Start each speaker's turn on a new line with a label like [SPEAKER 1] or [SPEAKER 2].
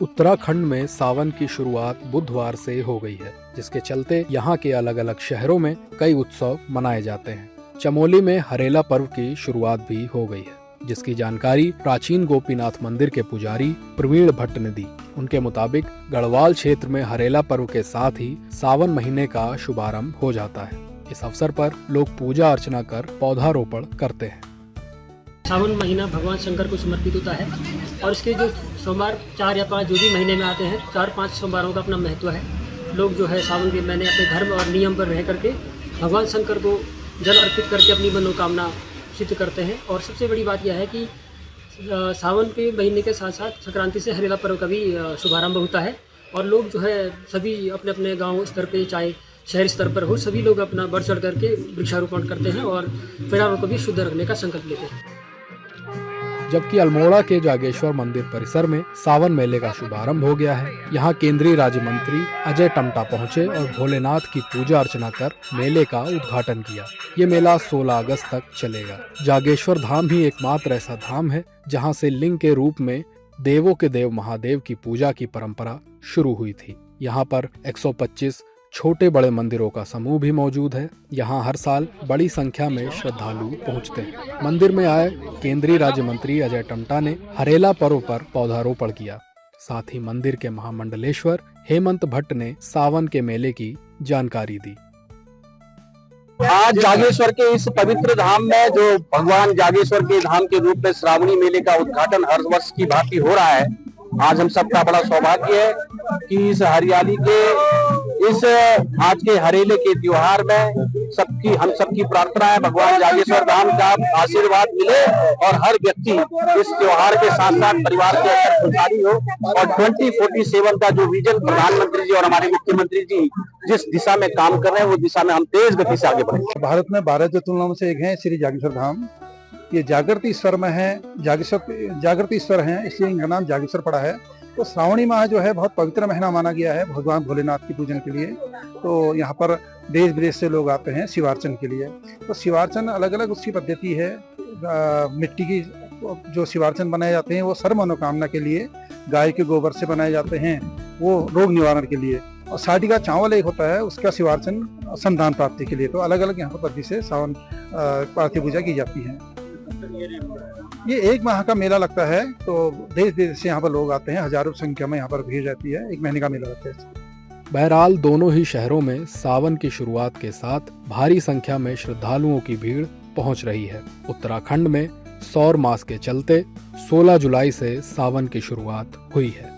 [SPEAKER 1] उत्तराखंड में सावन की शुरुआत बुधवार से हो गई है, जिसके चलते यहाँ के अलग अलग शहरों में कई उत्सव मनाए जाते हैं। चमोली में हरेला पर्व की शुरुआत भी हो गई है, जिसकी जानकारी प्राचीन गोपीनाथ मंदिर के पुजारी प्रवीण भट्ट ने दी। उनके मुताबिक गढ़वाल क्षेत्र में हरेला पर्व के साथ ही सावन महीने का शुभारंभ हो जाता है। इस अवसर पर लोग पूजा अर्चना कर पौधारोपण करते हैं।
[SPEAKER 2] सावन महीना भगवान शंकर को समर्पित होता है और इसके जो सोमवार 4 या 5 जो भी महीने में आते हैं, 4-5 सोमवारों का अपना महत्व है। लोग जो है सावन के महीने अपने धर्म और नियम पर रह करके भगवान शंकर को जल अर्पित करके अपनी मनोकामना सिद्ध करते हैं। और सबसे बड़ी बात यह है कि सावन के महीने के साथ साथ संक्रांति से हरेला पर्व का भी शुभारंभ होता है और लोग जो है सभी अपने अपने गाँव स्तर पर चाहे शहर स्तर पर हो, सभी लोग अपना बढ़ चढ़ करके वृक्षारोपण करते हैं और पर्यावरण को भी शुद्ध रखने का संकल्प लेते हैं।
[SPEAKER 1] जबकि अल्मोड़ा के जागेश्वर मंदिर परिसर में सावन मेले का शुभारंभ हो गया है। यहाँ केंद्रीय राज्य मंत्री अजय टमटा पहुँचे और भोलेनाथ की पूजा अर्चना कर मेले का उद्घाटन किया। ये मेला 16 अगस्त तक चलेगा। जागेश्वर धाम ही एकमात्र ऐसा धाम है जहाँ से लिंग के रूप में देवों के देव महादेव की पूजा की परंपरा शुरू हुई थी। यहाँ पर 125 छोटे बड़े मंदिरों का समूह भी मौजूद है। यहाँ हर साल बड़ी संख्या में श्रद्धालु पहुँचते हैं। मंदिर में आए केंद्रीय राज्य मंत्री अजय टमटा ने हरेला पर्व पर पौधारोपण किया। साथ ही मंदिर के महामंडलेश्वर हेमंत भट्ट ने सावन के मेले की जानकारी दी।
[SPEAKER 3] आज जागेश्वर के इस पवित्र धाम में जो भगवान जागेश्वर के धाम के रूप में श्रावणी मेले का उद्घाटन हर वर्ष की भांति हो रहा है। आज हम सबका बड़ा सौभाग्य है कि इस हरियाली के इस आज के हरेले के त्योहार में हम सबकी प्रार्थना है भगवान जागेश्वर धाम का आशीर्वाद मिले और हर व्यक्ति इस त्योहार के साथ साथ परिवार के अंदर खुशहाली हो और 2047 का जो विजन प्रधानमंत्री जी और हमारे मुख्यमंत्री जी जिस दिशा में काम कर रहे हैं वो दिशा में हम तेज गति से आगे बढ़े।
[SPEAKER 4] भारत में 12 ज्योतिर्लिंगों में से एक है श्री जागेश्वर धाम। ये जागृत ईश्वर में है, जागृत ईश्वर है, इसलिए इनका नाम जागेश्वर पड़ा है। तो श्रावणी माह जो है बहुत पवित्र महीना माना गया है भगवान भोलेनाथ की पूजन के लिए। तो यहाँ पर देश विदेश से लोग आते हैं शिवार्चन के लिए। तो शिवार्चन अलग अलग उसकी पद्धति है। मिट्टी की जो शिवार्चन बनाए जाते हैं वो सर्व मनोकामना के लिए, गाय के गोबर से बनाए जाते हैं वो रोग निवारण के लिए, और साड़ी का चावल एक होता है उसका शिवार्चन संतान प्राप्ति के लिए। तो अलग अलग यहाँ पर पद्धति से सावन पार्थिव पूजा की जाती है। ये 1 माह का मेला लगता है। तो देश विदेश से यहाँ पर लोग आते हैं, हजारों संख्या में यहाँ पर भीड़ रहती है। 1 महीने का मेला लगता है।
[SPEAKER 1] बहरहाल दोनों ही शहरों में सावन की शुरुआत के साथ भारी संख्या में श्रद्धालुओं की भीड़ पहुंच रही है। उत्तराखंड में सौर मास के चलते 16 जुलाई से सावन की शुरुआत हुई है।